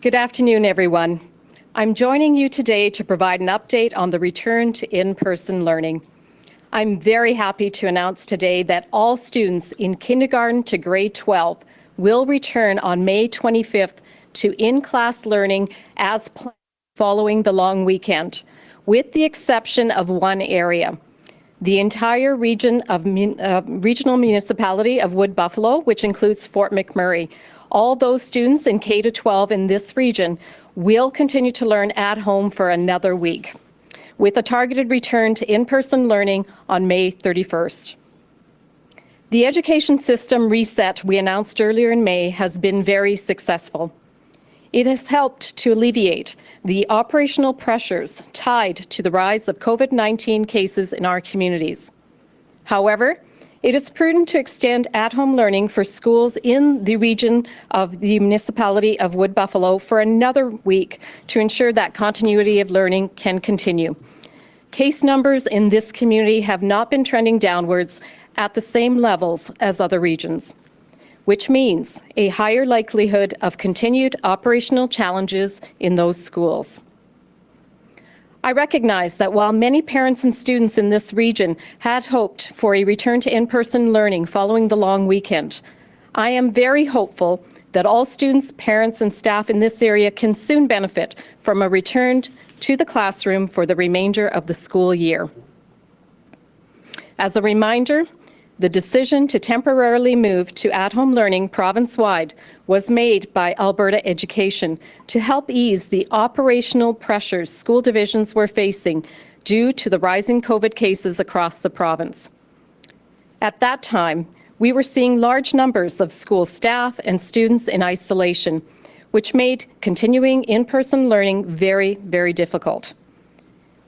Good afternoon, everyone. I'm joining you today to provide an update on the return to in-person learning. I'm very happy to announce today that all students in kindergarten to grade 12 will return on May 25th to in-class learning as planned following the long weekend, with the exception of one area. The entire regional municipality of Wood Buffalo, which includes Fort McMurray. All those students in K-12 in this region will continue to learn at home for another week, with a targeted return to in-person learning on May 31st. The education system reset we announced earlier in May has been very successful. It has helped to alleviate the operational pressures tied to the rise of COVID-19 cases in our communities. However, it is prudent to extend at-home learning for schools in the region of the municipality of Wood Buffalo for another week to ensure that continuity of learning can continue. Case numbers in this community have not been trending downwards at the same levels as other regions, which means a higher likelihood of continued operational challenges in those schools. I recognize that while many parents and students in this region had hoped for a return to in-person learning following the long weekend, I am very hopeful that all students, parents, and staff in this area can soon benefit from a return to the classroom for the remainder of the school year. As a reminder, the decision to temporarily move to at-home learning province-wide was made by Alberta Education to help ease the operational pressures school divisions were facing due to the rising COVID cases across the province. At that time, we were seeing large numbers of school staff and students in isolation, which made continuing in-person learning very, very difficult.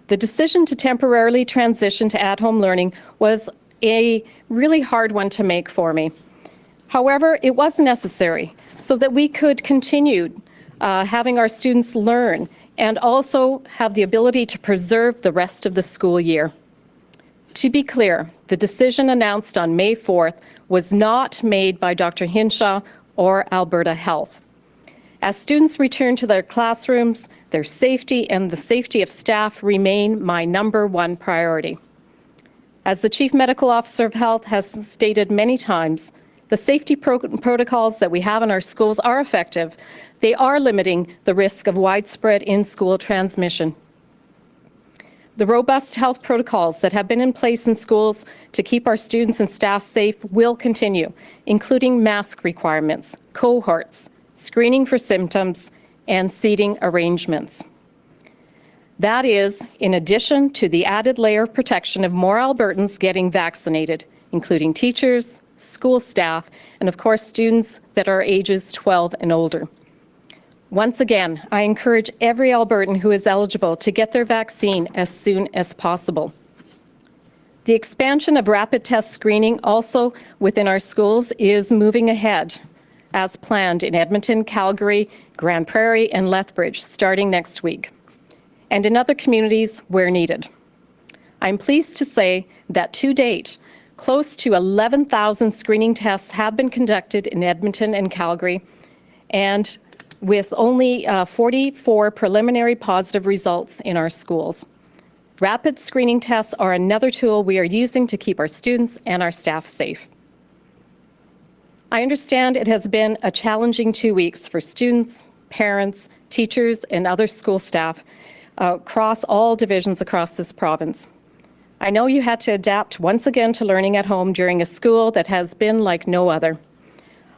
The decision to temporarily transition to at-home learning was a really hard one to make for me. However, it was necessary so that we could continue having our students learn and also have the ability to preserve the rest of the school year. To be clear, the decision announced on May 4th was not made by Dr. Hinshaw or Alberta Health. As students return to their classrooms, their safety and the safety of staff remain my #1 priority. As the Chief Medical Officer of Health has stated many times, the safety protocols that we have in our schools are effective. They are limiting the risk of widespread in-school transmission. The robust health protocols that have been in place in schools to keep our students and staff safe will continue, including mask requirements, cohorts, screening for symptoms, and seating arrangements. That is, in addition to the added layer of protection of more Albertans getting vaccinated, including teachers, school staff, and of course students that are ages 12 and older. Once again, I encourage every Albertan who is eligible to get their vaccine as soon as possible. The expansion of rapid test screening also within our schools is moving ahead as planned in Edmonton, Calgary, Grande Prairie, and Lethbridge starting next week, and in other communities where needed. I'm pleased to say that to date, close to 11,000 screening tests have been conducted in Edmonton and Calgary, and with only 44 preliminary positive results in our schools. Rapid screening tests are another tool we are using to keep our students and our staff safe. I understand it has been a challenging 2 weeks for students, parents, teachers, and other school staff across all divisions across this province. I know you had to adapt once again to learning at home during a school that has been like no other.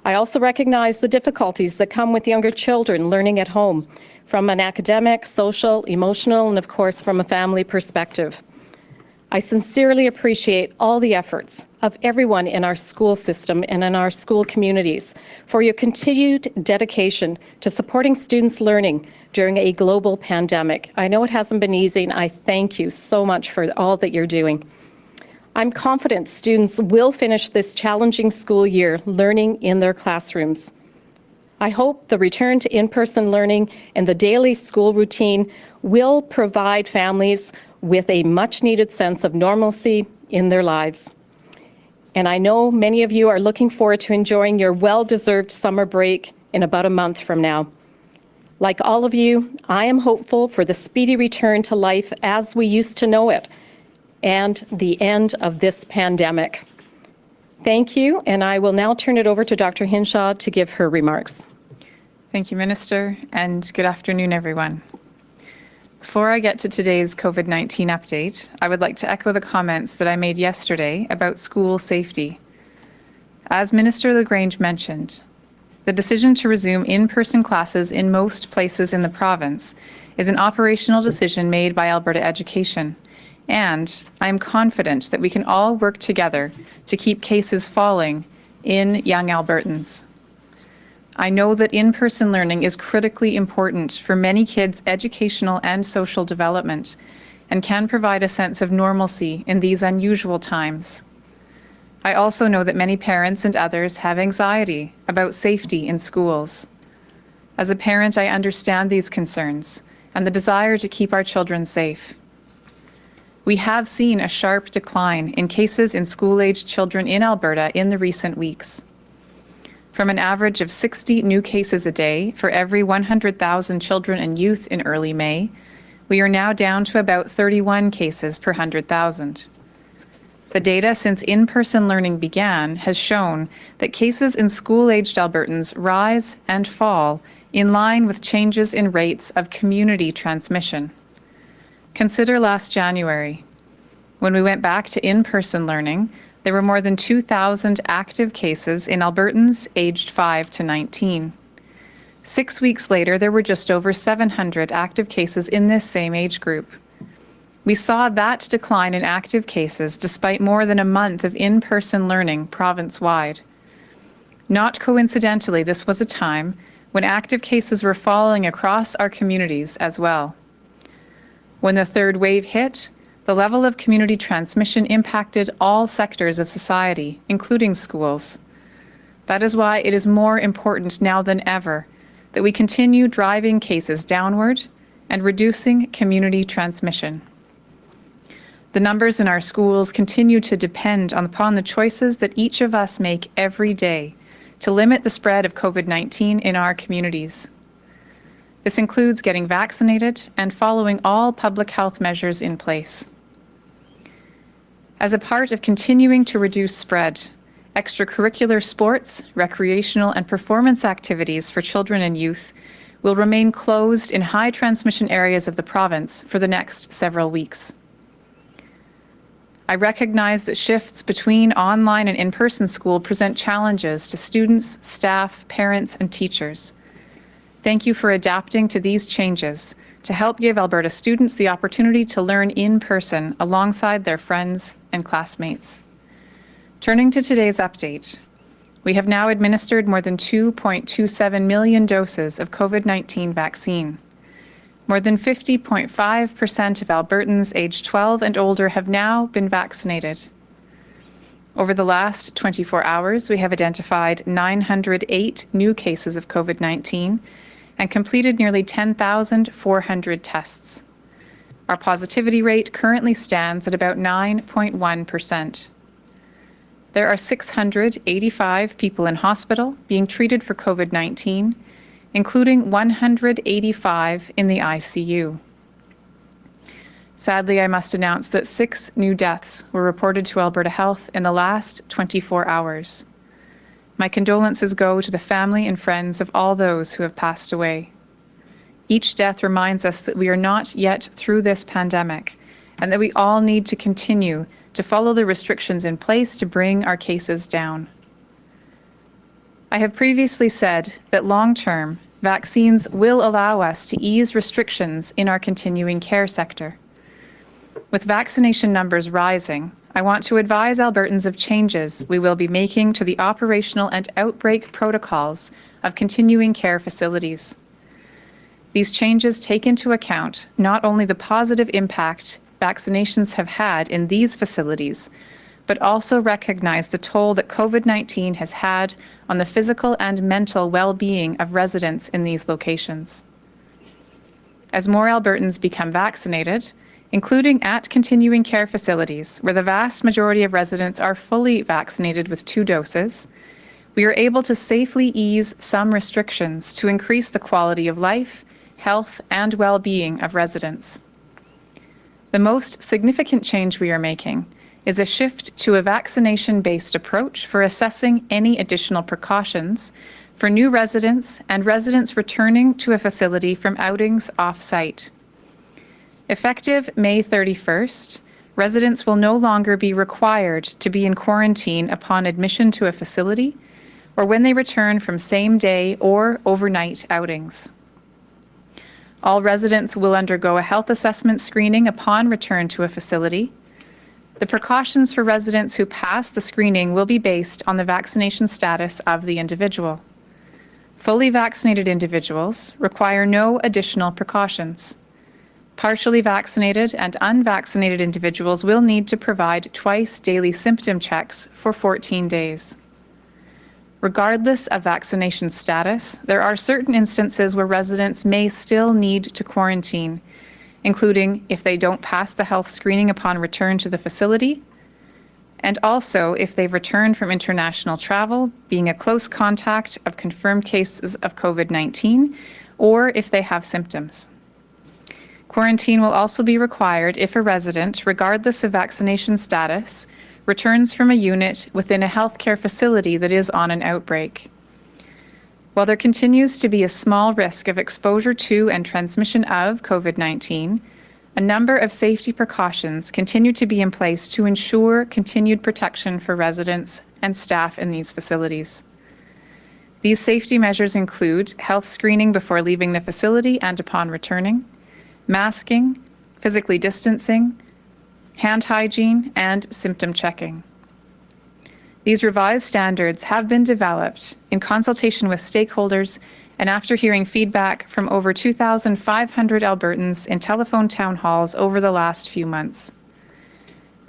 I also recognize the difficulties that come with younger children learning at home from an academic, social, emotional, and of course from a family perspective. I sincerely appreciate all the efforts of everyone in our school system and in our school communities for your continued dedication to supporting students' learning during a global pandemic. I know it hasn't been easy, and I thank you so much for all that you're doing. I'm confident students will finish this challenging school year learning in their classrooms. I hope the return to in-person learning and the daily school routine will provide families with a much-needed sense of normalcy in their lives. And I know many of you are looking forward to enjoying your well-deserved summer break in about a month from now. Like all of you, I am hopeful for the speedy return to life as we used to know it and the end of this pandemic. Thank you, and I will now turn it over to Dr. Hinshaw to give her remarks. Thank you, Minister, and good afternoon, everyone. Before I get to today's COVID-19 update, I would like to echo the comments that I made yesterday about school safety. As Minister LaGrange mentioned, the decision to resume in-person classes in most places in the province is an operational decision made by Alberta Education, and I am confident that we can all work together to keep cases falling in young Albertans. I know that in-person learning is critically important for many kids' educational and social development and can provide a sense of normalcy in these unusual times. I also know that many parents and others have anxiety about safety in schools. As a parent, I understand these concerns and the desire to keep our children safe. We have seen a sharp decline in cases in school-aged children in Alberta in the recent weeks. From an average of 60 new cases a day for every 100,000 children and youth in early May, we are now down to about 31 cases per 100,000. The data since in-person learning began has shown that cases in school-aged Albertans rise and fall in line with changes in rates of community transmission. Consider last January. When we went back to in-person learning, there were more than 2,000 active cases in Albertans aged 5 to 19. 6 weeks later, there were just over 700 active cases in this same age group. We saw that decline in active cases despite more than a month of in-person learning province-wide. Not coincidentally, this was a time when active cases were falling across our communities as well. When the third wave hit, the level of community transmission impacted all sectors of society, including schools. That is why it is more important now than ever that we continue driving cases downward and reducing community transmission. The numbers in our schools continue to depend upon the choices that each of us make every day to limit the spread of COVID-19 in our communities. This includes getting vaccinated and following all public health measures in place. As a part of continuing to reduce spread, extracurricular sports, recreational and performance activities for children and youth will remain closed in high transmission areas of the province for the next several weeks. I recognize that shifts between online and in-person school present challenges to students, staff, parents, and teachers. Thank you for adapting to these changes to help give Alberta students the opportunity to learn in person alongside their friends and classmates. Turning to today's update, we have now administered more than 2.27 million doses of COVID-19 vaccine. More than 50.5% of Albertans aged 12 and older have now been vaccinated. Over the last 24 hours, we have identified 908 new cases of COVID-19 and completed nearly 10,400 tests. Our positivity rate currently stands at about 9.1%. There are 685 people in hospital being treated for COVID-19, including 185 in the ICU. Sadly, I must announce that 6 new deaths were reported to Alberta Health in the last 24 hours. My condolences go to the family and friends of all those who have passed away. Each death reminds us that we are not yet through this pandemic and that we all need to continue to follow the restrictions in place to bring our cases down. I have previously said that long-term, vaccines will allow us to ease restrictions in our continuing care sector. With vaccination numbers rising, I want to advise Albertans of changes we will be making to the operational and outbreak protocols of continuing care facilities. These changes take into account not only the positive impact vaccinations have had in these facilities, but also recognize the toll that COVID-19 has had on the physical and mental well-being of residents in these locations. As more Albertans become vaccinated, including at continuing care facilities where the vast majority of residents are fully vaccinated with 2 doses, we are able to safely ease some restrictions to increase the quality of life, health, and well-being of residents. The most significant change we are making is a shift to a vaccination-based approach for assessing any additional precautions for new residents and residents returning to a facility from outings off-site. Effective May 31st, residents will no longer be required to be in quarantine upon admission to a facility or when they return from same-day or overnight outings. All residents will undergo a health assessment screening upon return to a facility. The precautions for residents who pass the screening will be based on the vaccination status of the individual. Fully vaccinated individuals require no additional precautions. Partially vaccinated and unvaccinated individuals will need to provide twice daily symptom checks for 14 days. Regardless of vaccination status, there are certain instances where residents may still need to quarantine, including if they don't pass the health screening upon return to the facility, and also if they've returned from international travel, being a close contact of confirmed cases of COVID-19, or if they have symptoms. Quarantine will also be required if a resident, regardless of vaccination status, returns from a unit within a healthcare facility that is on an outbreak. While there continues to be a small risk of exposure to and transmission of COVID-19, a number of safety precautions continue to be in place to ensure continued protection for residents and staff in these facilities. These safety measures include health screening before leaving the facility and upon returning, masking, physically distancing, hand hygiene, and symptom checking. These revised standards have been developed in consultation with stakeholders and after hearing feedback from over 2,500 Albertans in telephone town halls over the last few months.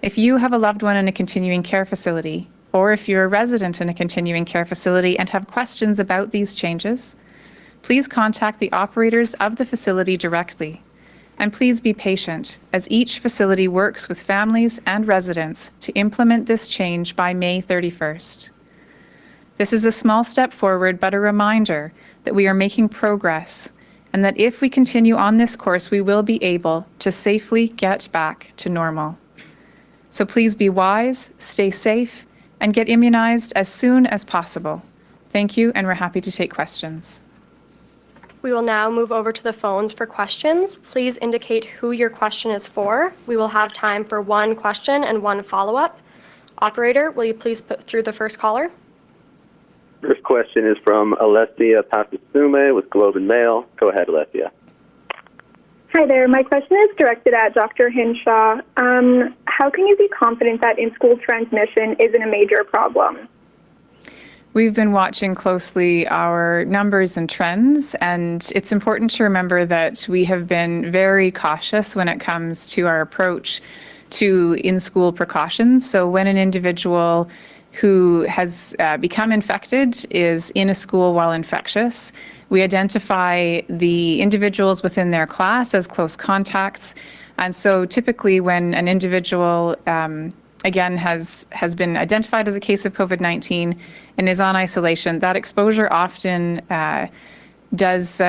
If you have a loved one in a continuing care facility, or if you're a resident in a continuing care facility and have questions about these changes, please contact the operators of the facility directly. And please be patient as each facility works with families and residents to implement this change by May 31st. This is a small step forward, but a reminder that we are making progress and that if we continue on this course, we will be able to safely get back to normal. So please be wise, stay safe, and get immunized as soon as possible. Thank you, and we're happy to take questions. We will now move over to the phones for questions. Please indicate who your question is for. We will have time for one question and one follow-up. Operator, will you please put through the first caller? First question is from Alessia Pasasume with Globe and Mail. Go ahead, Alessia. Hi there. My question is directed at Dr. Hinshaw. How can you be confident that in-school transmission isn't a major problem? We've been watching closely our numbers and trends, and it's important to remember that we have been very cautious when it comes to our approach to in-school precautions. So when an individual who has become infected is in a school while infectious, we identify the individuals within their class as close contacts. And so typically when an individual again, has been identified as a case of COVID-19 and is on isolation, that exposure often does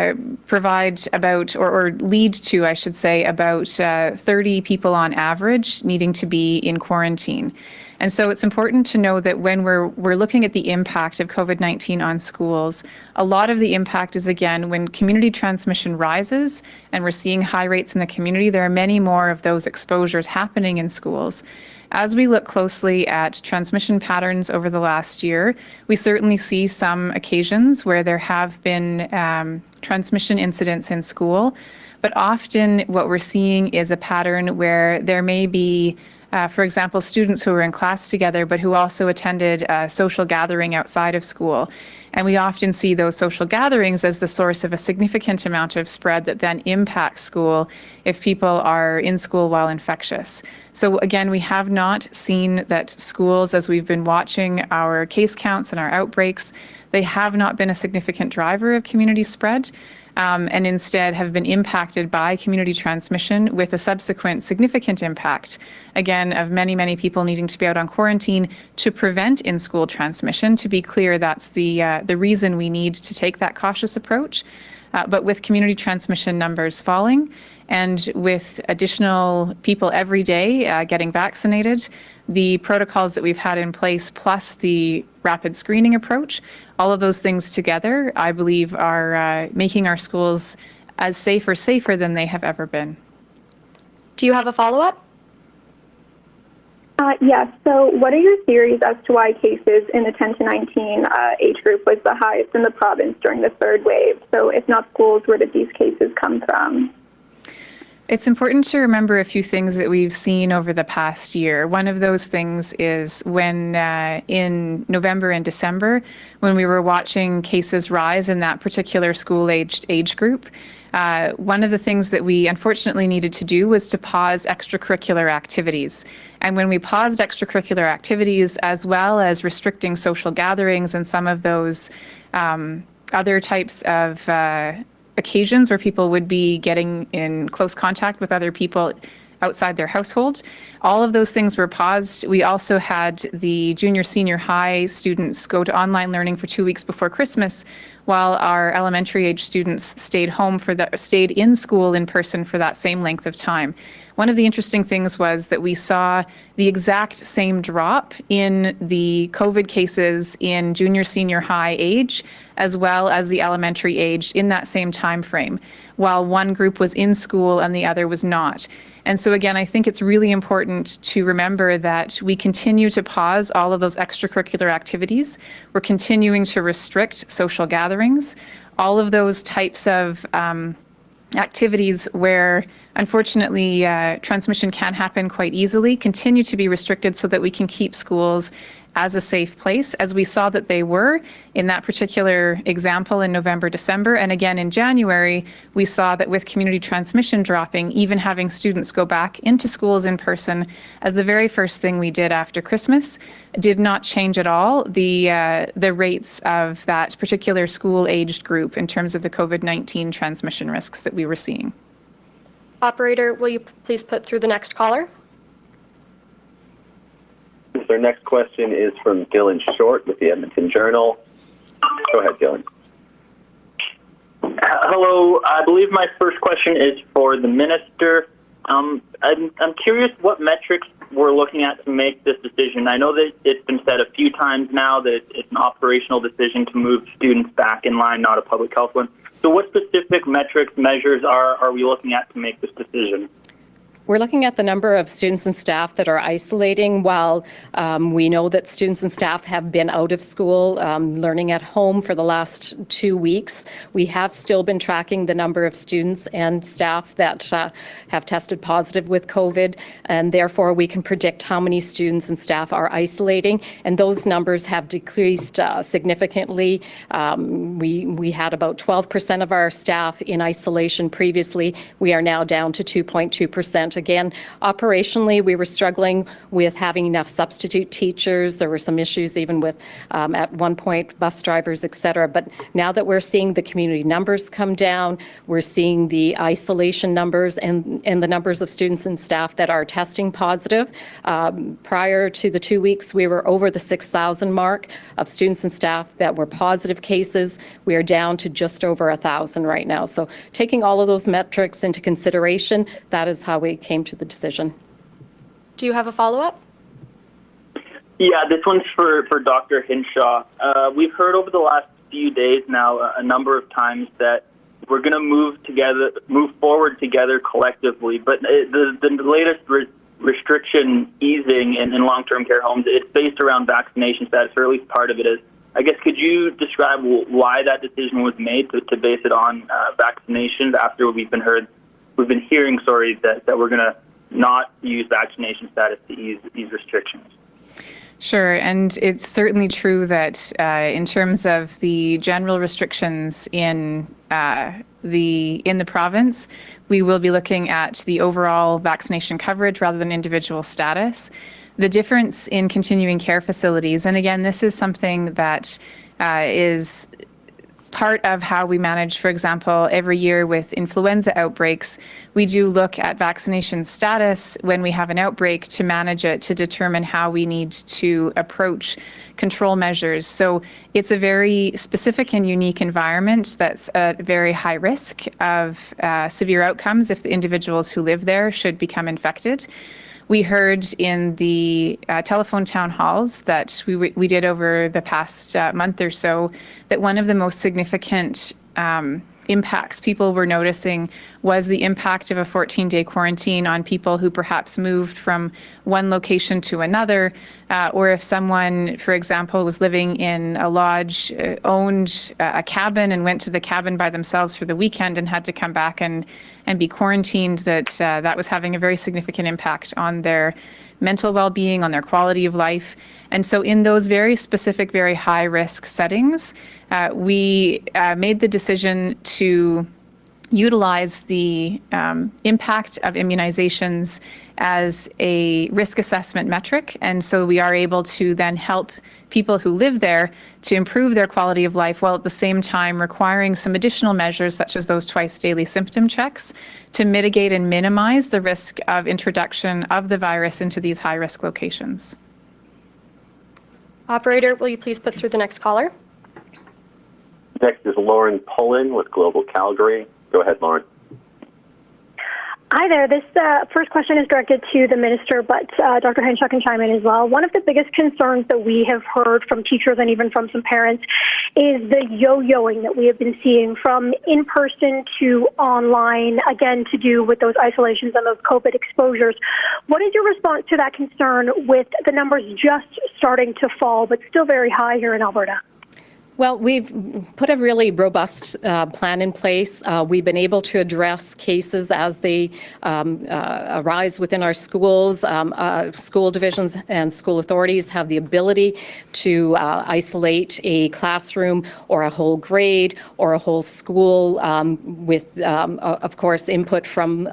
provide about, or lead to, I should say, about 30 people on average needing to be in quarantine. And so it's important to know that when we're looking at the impact of COVID-19 on schools, a lot of the impact is, again, when community transmission rises and we're seeing high rates in the community, there are many more of those exposures happening in schools. As we look closely at transmission patterns over the last year, we certainly see some occasions where there have been transmission incidents in school, but often what we're seeing is a pattern where there may be for example, students who were in class together but who also attended a social gathering outside of school. And we often see those social gatherings as the source of a significant amount of spread that then impacts school if people are in school while infectious. So again, we have not seen that schools, as we've been watching our case counts and our outbreaks, they have not been a significant driver of community spread. and instead have been impacted by community transmission with a subsequent significant impact, again, of many people needing to be out on quarantine to prevent in-school transmission. To be clear, that's the reason we need to take that cautious approach. But with community transmission numbers falling and with additional people every day getting vaccinated, the protocols that we've had in place plus the rapid screening approach, all of those things together, I believe, are making our schools as safe or safer than they have ever been. Do you have a follow-up? Yes. So what are your theories as to why cases in the 10 to 19 age group was the highest in the province during the third wave? So if not schools, where did these cases come from? It's important to remember a few things that we've seen over the past year. One of those things is when in November and December, when we were watching cases rise in that particular school-aged age group, one of the things that we unfortunately needed to do was to pause extracurricular activities. And when we paused extracurricular activities, as well as restricting social gatherings and some of those other types of occasions where people would be getting in close contact with other people outside their household, all of those things were paused. We also had the junior, senior high students go to online learning for 2 weeks before Christmas, while our elementary age students stayed in school in person for that same length of time. One of the interesting things was that we saw the exact same drop in the COVID cases in junior, senior high age, as well as the elementary age in that same time frame, while one group was in school and the other was not. And so again, I think it's really important to remember that we continue to pause all of those extracurricular activities. We're continuing to restrict social gatherings, all of those types of activities where unfortunately transmission can happen quite easily continue to be restricted so that we can keep schools as a safe place, as we saw that they were in that particular example in November, December. And again in January, we saw that with community transmission dropping, even having students go back into schools in person as the very first thing we did after Christmas did not change at all the rates of that particular school-aged group in terms of the COVID-19 transmission risks that we were seeing. Operator, will you please put through the next caller? Our next question is from Dylan Short with the Edmonton Journal. Go ahead, Dylan. Hello. I believe my first question is for the minister. I'm curious what metrics we're looking at to make this decision. I know that it's been said a few times now that it's an operational decision to move students back in line, not a public health one. So what specific metrics, measures are we looking at to make this decision? We're looking at the number of students and staff that are isolating. While we know that students and staff have been out of school learning at home for the last 2 weeks, we have still been tracking the number of students and staff that have tested positive with COVID, and therefore we can predict how many students and staff are isolating, and those numbers have decreased significantly. We had about 12% of our staff in isolation previously. We are now down to 2.2%. Again, operationally, we were struggling with having enough substitute teachers. There were some issues even with, at one point, bus drivers, et cetera. But now that we're seeing the community numbers come down, we're seeing the isolation numbers and the numbers of students and staff that are testing positive. Prior to the 2 weeks, we were over the 6,000 mark of students and staff that were positive cases. We are down to just over 1,000 right now. So taking all of those metrics into consideration, that is how we came to the decision. Do you have a follow-up? Yeah, this one's for Dr. Hinshaw. We've heard over the last few days now a number of times that we're going to move forward together collectively. But the latest restriction easing in long-term care homes, it's based around vaccination status, or at least part of it is. I guess could you describe why that decision was made to base it on vaccinations after we've been hearing that we're going to not use vaccination status to ease these restrictions? Sure, and it's certainly true that in terms of the general restrictions in the province, we will be looking at the overall vaccination coverage rather than individual status. The difference in continuing care facilities, and again, this is something that is part of how we manage, for example, every year with influenza outbreaks, we do look at vaccination status when we have an outbreak to manage it, to determine how we need to approach control measures. So it's a very specific and unique environment that's at very high risk of severe outcomes if the individuals who live there should become infected. We heard in the telephone town halls that we did over the past month or so that one of the most significant impacts people were noticing was the impact of a 14-day quarantine on people who perhaps moved from one location to another, or if someone, for example, was living in a lodge, owned a cabin and went to the cabin by themselves for the weekend and had to come back and be quarantined, that was having a very significant impact on their mental well-being, on their quality of life. And so in those very specific, very high-risk settings, we made the decision to utilize the impact of immunizations as a risk assessment metric. And so we are able to then help people who live there to improve their quality of life while at the same time requiring some additional measures such as those twice daily symptom checks to mitigate and minimize the risk of introduction of the virus into these high-risk locations. Operator, will you please put through the next caller? Next is Lauren Pullen with Global Calgary. Go ahead, Lauren. Hi there. This first question is directed to the minister, but Dr. Henshaw can chime in as well. One of the biggest concerns that we have heard from teachers and even from some parents is the yo-yoing that we have been seeing from in-person to online, again, to do with those isolations and those COVID exposures. What is your response to that concern with the numbers just starting to fall, but still very high here in Alberta? Well, we've put a really robust plan in place. We've been able to address cases as they arise within our schools. School divisions and school authorities have the ability to isolate a classroom or a whole grade or a whole school with, of course, input from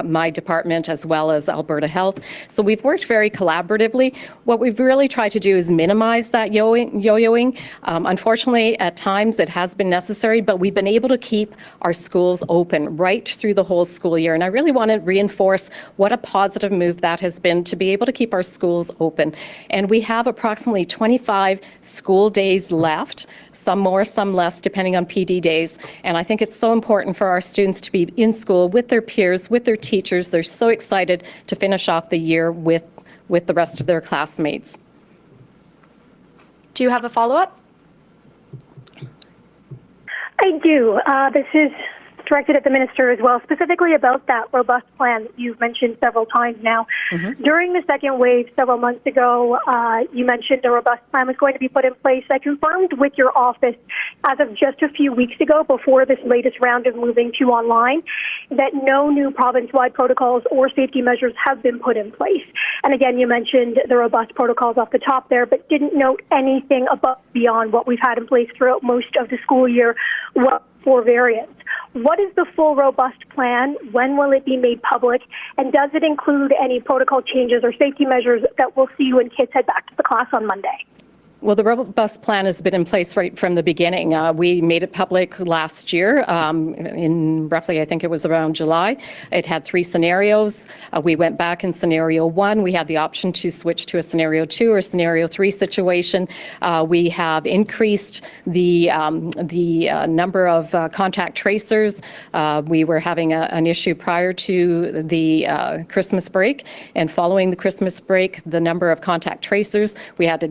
my department as well as Alberta Health. So we've worked very collaboratively. What we've really tried to do is minimize that yo-yoing. Unfortunately, at times it has been necessary, but we've been able to keep our schools open right through the whole school year. And I really want to reinforce what a positive move that has been to be able to keep our schools open. And we have approximately 25 school days left, some more, some less, depending on PD days. And I think it's so important for our students to be in school with their peers, with their teachers. They're so excited to finish off the year with the rest of their classmates. Do you have a follow-up? I do. This is directed at the minister as well, specifically about that robust plan that you've mentioned several times now. Mm-hmm. During the second wave several months ago, you mentioned a robust plan was going to be put in place. I confirmed with your office as of just a few weeks ago, before this latest round of moving to online, that no new province-wide protocols or safety measures have been put in place. And again, you mentioned the robust protocols off the top there, but didn't note anything above beyond what we've had in place throughout most of the school year for variants. What is the full robust plan? When will it be made public? And does it include any protocol changes or safety measures that we'll see when kids head back to the class on Monday? Well, the robust plan has been in place right from the beginning. We made it public last year in roughly, I think it was around July. It had 3 scenarios. We went back in scenario 1. We had the option to switch to a scenario 2 or scenario 3 situation. We have increased the number of contact tracers. We were having an issue prior to the Christmas break, and following the Christmas break, the number of contact tracers, we have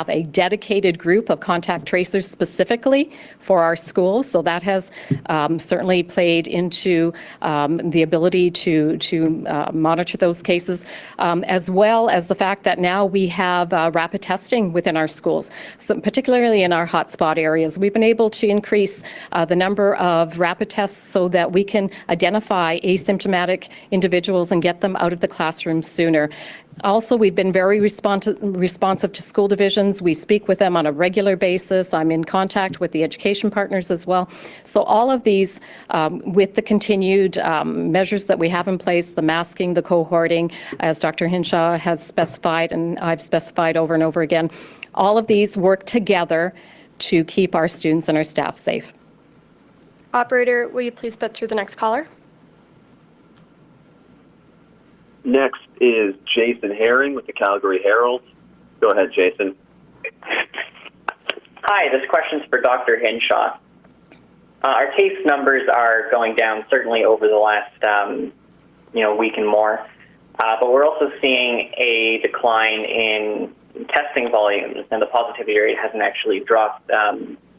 a dedicated group of contact tracers specifically for our schools. So that has certainly played into the ability to monitor those cases, as well as the fact that now we have rapid testing within our schools. So particularly in our hotspot areas, we've been able to increase the number of rapid tests so that we can identify asymptomatic individuals and get them out of the classroom sooner. Also, we've been very responsive to school divisions. We speak with them on a regular basis. I'm in contact with the education partners as well. So all of these, with the continued measures that we have in place, the masking, the cohorting, as Dr. Henshaw has specified and I've specified over and over again, all of these work together to keep our students and our staff safe. Operator, will you please put through the next caller? Next is Jason Herring with the Calgary Herald. Go ahead, Jason. Hi, this question's for Dr. Hinshaw. Our case numbers are going down certainly over the last week and more, but we're also seeing a decline in testing volumes, and the positivity rate hasn't actually dropped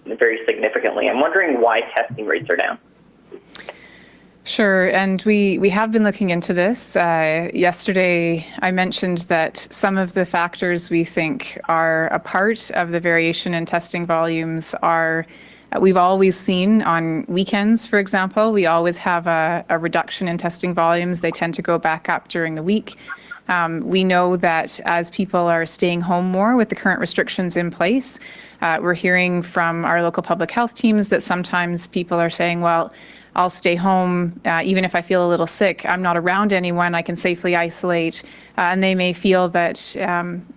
very significantly. I'm wondering why testing rates are down. Sure, and we have been looking into this. Yesterday, I mentioned that some of the factors we think are a part of the variation in testing volumes are we've always seen on weekends, for example. We always have a reduction in testing volumes. They tend to go back up during the week. We know that as people are staying home more with the current restrictions in place, we're hearing from our local public health teams that sometimes people are saying, well, I'll stay home even if I feel a little sick. I'm not around anyone. I can safely isolate. And they may feel that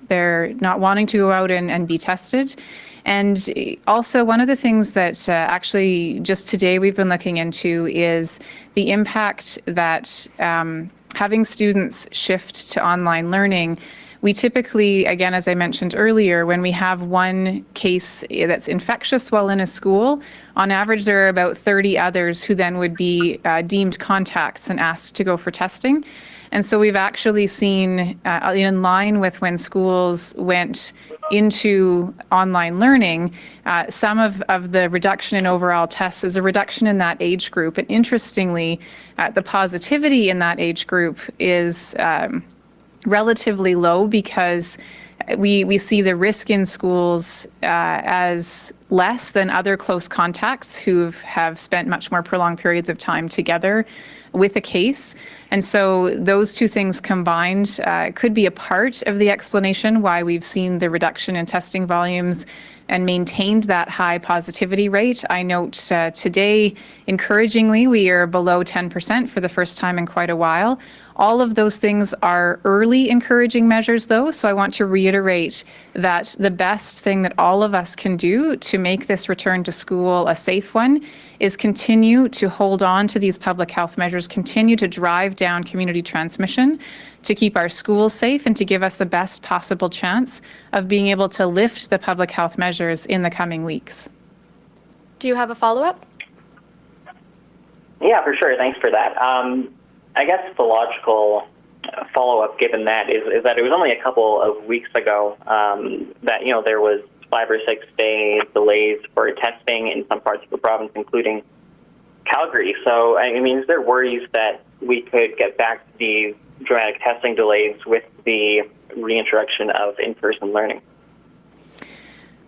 they're not wanting to go out and be tested. And also one of the things that actually just today we've been looking into is the impact that having students shift to online learning. We typically, again, as I mentioned earlier, when we have one case that's infectious while in a school, on average there are about 30 others who then would be deemed contacts and asked to go for testing. And so we've actually seen, in line with when schools went into online learning, some of the reduction in overall tests is a reduction in that age group. And interestingly, the positivity in that age group is relatively low because we see the risk in schools as less than other close contacts who have spent much more prolonged periods of time together with a case. And so those two things combined could be a part of the explanation why we've seen the reduction in testing volumes and maintained that high positivity rate. I note today, encouragingly, we are below 10% for the first time in quite a while. All of those things are early encouraging measures, though, so I want to reiterate that the best thing that all of us can do to make this return to school a safe one is continue to hold on to these public health measures, continue to drive down community transmission, to keep our schools safe and to give us the best possible chance of being able to lift the public health measures in the coming weeks. Do you have a follow-up? Yeah, for sure. Thanks for that. I guess the logical follow-up given that is that it was only a couple of weeks ago that, there was 5 or 6 day delays for testing in some parts of the province, including Calgary. So, I mean, is there worries that we could get back to these dramatic testing delays with the reintroduction of in-person learning?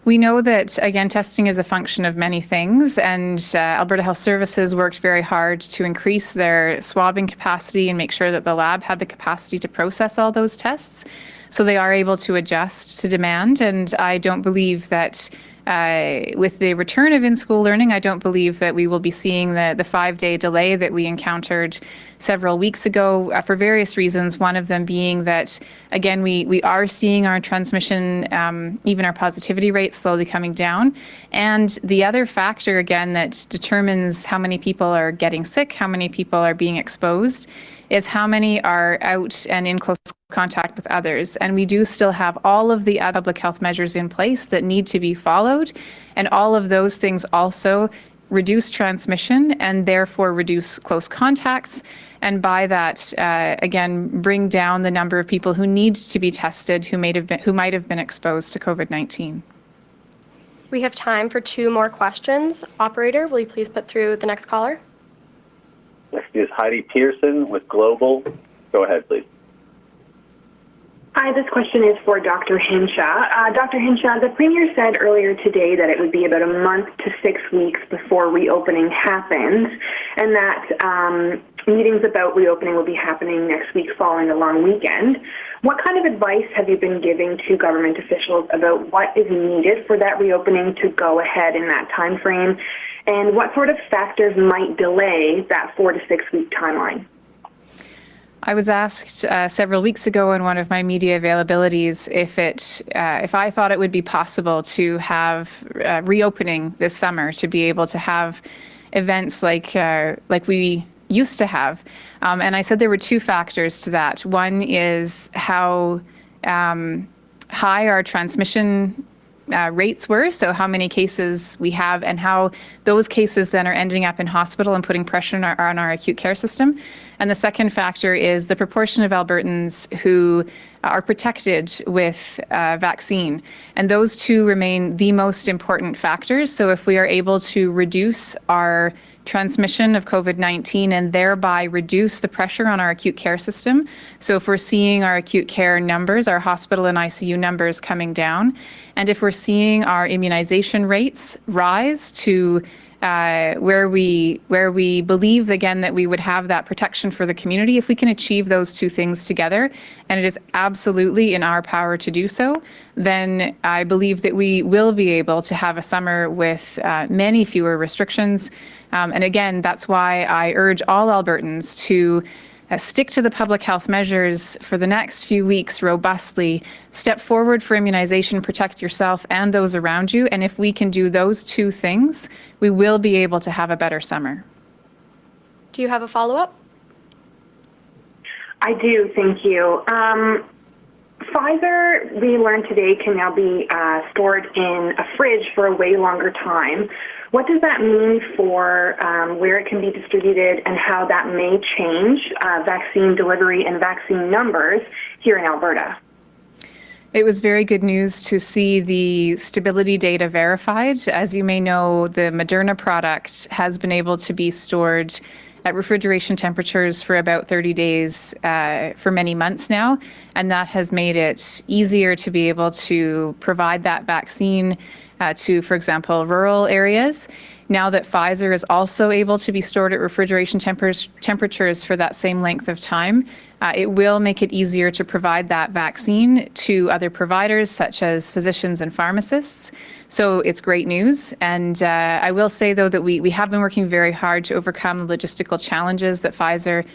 We know that, again, testing is a function of many things, and Alberta Health Services worked very hard to increase their swabbing capacity and make sure that the lab had the capacity to process all those tests. So they are able to adjust to demand, and I don't believe that with the return of in-school learning, I don't believe that we will be seeing the 5-day delay that we encountered several weeks ago for various reasons, one of them being that, again, we are seeing our transmission, even our positivity rate slowly coming down. And the other factor, again, that determines how many people are getting sick, how many people are being exposed, is how many are out and in close contact with others. And we do still have all of the other public health measures in place that need to be followed. And all of those things also reduce transmission and therefore reduce close contacts. And by that, again, bring down the number of people who need to be tested who might have been exposed to COVID-19. We have time for 2 more questions. Operator, will you please put through the next caller? Next is Heidi Pearson with Global. Go ahead, please. Hi, this question is for Dr. Hinshaw. Dr. Hinshaw, the Premier said earlier today that it would be about a month to 6 weeks before reopening happens, and that meetings about reopening will be happening next week following a long weekend. What kind of advice have you been giving to government officials about what is needed for that reopening to go ahead in that time frame, and what sort of factors might delay that 4 to 6 week timeline? I was asked several weeks ago in one of my media availabilities if I thought it would be possible to have reopening this summer, to be able to have events like we used to have. And I said there were two factors to that. One is how high our transmission rates were, so how many cases we have and how those cases then are ending up in hospital and putting pressure on our acute care system. And the second factor is the proportion of Albertans who are protected with vaccine. And those two remain the most important factors. So if we are able to reduce our transmission of COVID-19 and thereby reduce the pressure on our acute care system. So if we're seeing our acute care numbers, our hospital and ICU numbers coming down, and if we're seeing our immunization rates rise to where we believe again that we would have that protection for the community, if we can achieve those two things together, and it is absolutely in our power to do so, then I believe that we will be able to have a summer with many fewer restrictions. And again, that's why I urge all Albertans to stick to the public health measures for the next few weeks robustly, step forward for immunization, protect yourself and those around you. And if we can do those two things, we will be able to have a better summer. Do you have a follow-up? I do, thank you. Pfizer, we learned today, can now be stored in a fridge for a way longer time. What does that mean for where it can be distributed and how that may change vaccine delivery and vaccine numbers here in Alberta? It was very good news to see the stability data verified. As you may know, the Moderna product has been able to be stored at refrigeration temperatures for about 30 days for many months now, and that has made it easier to be able to provide that vaccine to, for example, rural areas. Now that Pfizer is also able to be stored at refrigeration temperatures for that same length of time, it will make it easier to provide that vaccine to other providers such as physicians and pharmacists. So it's great news. And I will say, though, that we have been working very hard to overcome the logistical challenges that Pfizer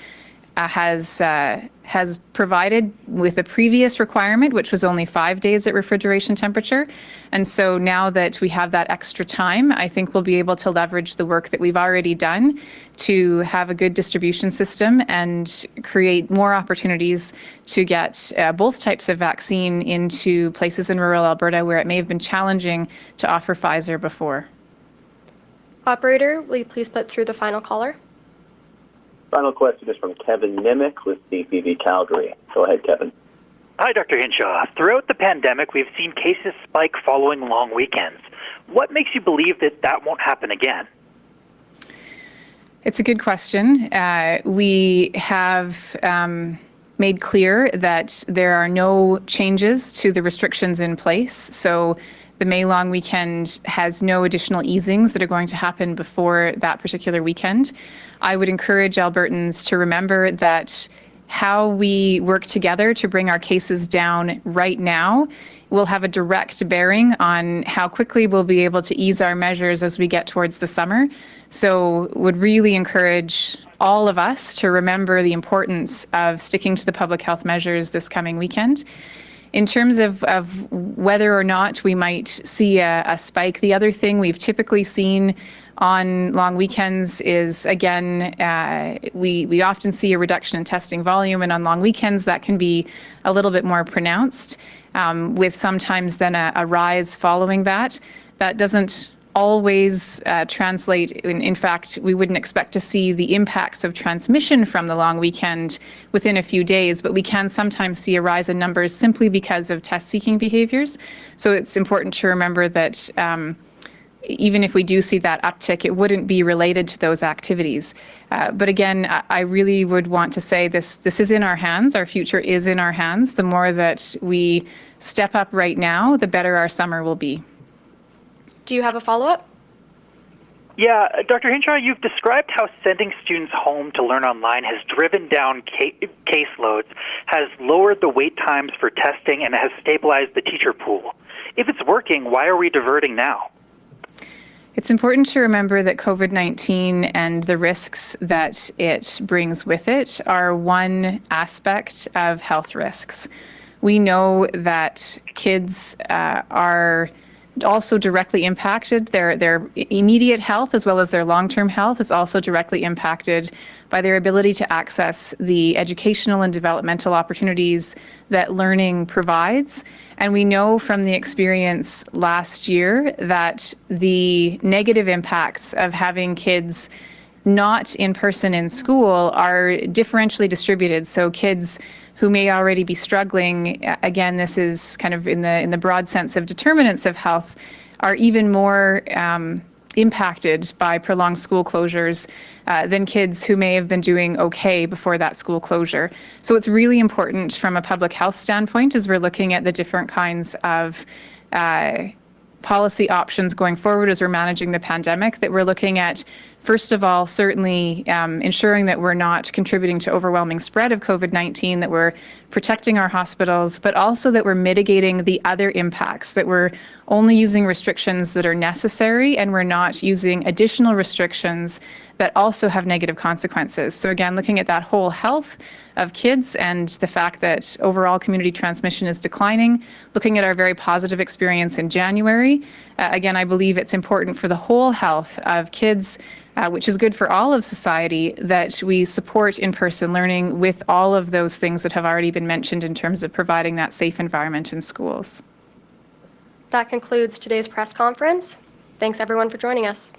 has provided with the previous requirement, which was only 5 days at refrigeration temperature. And so now that we have that extra time, I think we'll be able to leverage the work that we've already done to have a good distribution system and create more opportunities to get both types of vaccine into places in rural Alberta where it may have been challenging to offer Pfizer before. Operator, will you please put through the final caller? Final question is from Kevin Nimick with CPV Calgary. Go ahead, Kevin. Hi, Dr. Hinshaw. Throughout the pandemic, we've seen cases spike following long weekends. What makes you believe that that won't happen again? It's a good question. We have made clear that there are no changes to the restrictions in place. So the May long weekend has no additional easings that are going to happen before that particular weekend. I would encourage Albertans to remember that how we work together to bring our cases down right now will have a direct bearing on how quickly we'll be able to ease our measures as we get towards the summer. So would really encourage all of us to remember the importance of sticking to the public health measures this coming weekend. In terms of whether or not we might see a spike, the other thing we've typically seen on long weekends is, again, we often see a reduction in testing volume, and on long weekends that can be a little bit more pronounced, with sometimes then a rise following that. That doesn't always translate. In fact, we wouldn't expect to see the impacts of transmission from the long weekend within a few days, but we can sometimes see a rise in numbers simply because of test-seeking behaviors. So it's important to remember that even if we do see that uptick, it wouldn't be related to those activities. But again, I really would want to say this is in our hands. Our future is in our hands. The more that we step up right now, the better our summer will be. Do you have a follow-up? Yeah, Dr. Hinshaw, you've described how sending students home to learn online has driven down caseloads, has lowered the wait times for testing, and has stabilized the teacher pool. If it's working, why are we diverting now? It's important to remember that COVID-19 and the risks that it brings with it are one aspect of health risks. We know that kids are also directly impacted. Their immediate health as well as their long-term health is also directly impacted by their ability to access the educational and developmental opportunities that learning provides. And we know from the experience last year that the negative impacts of having kids not in person in school are differentially distributed. So kids who may already be struggling, again, this is kind of in the broad sense of determinants of health, are even more impacted by prolonged school closures than kids who may have been doing okay before that school closure. So it's really important from a public health standpoint as we're looking at the different kinds of policy options going forward as we're managing the pandemic, that we're looking at, first of all, certainly ensuring that we're not contributing to overwhelming spread of COVID-19, that we're protecting our hospitals, but also that we're mitigating the other impacts, that we're only using restrictions that are necessary and we're not using additional restrictions that also have negative consequences. So again, looking at that whole health of kids and the fact that overall community transmission is declining, looking at our very positive experience in January. Again, I believe it's important for the whole health of kids, which is good for all of society, that we support in-person learning with all of those things that have already been mentioned in terms of providing that safe environment in schools. That concludes today's press conference. Thanks everyone for joining us.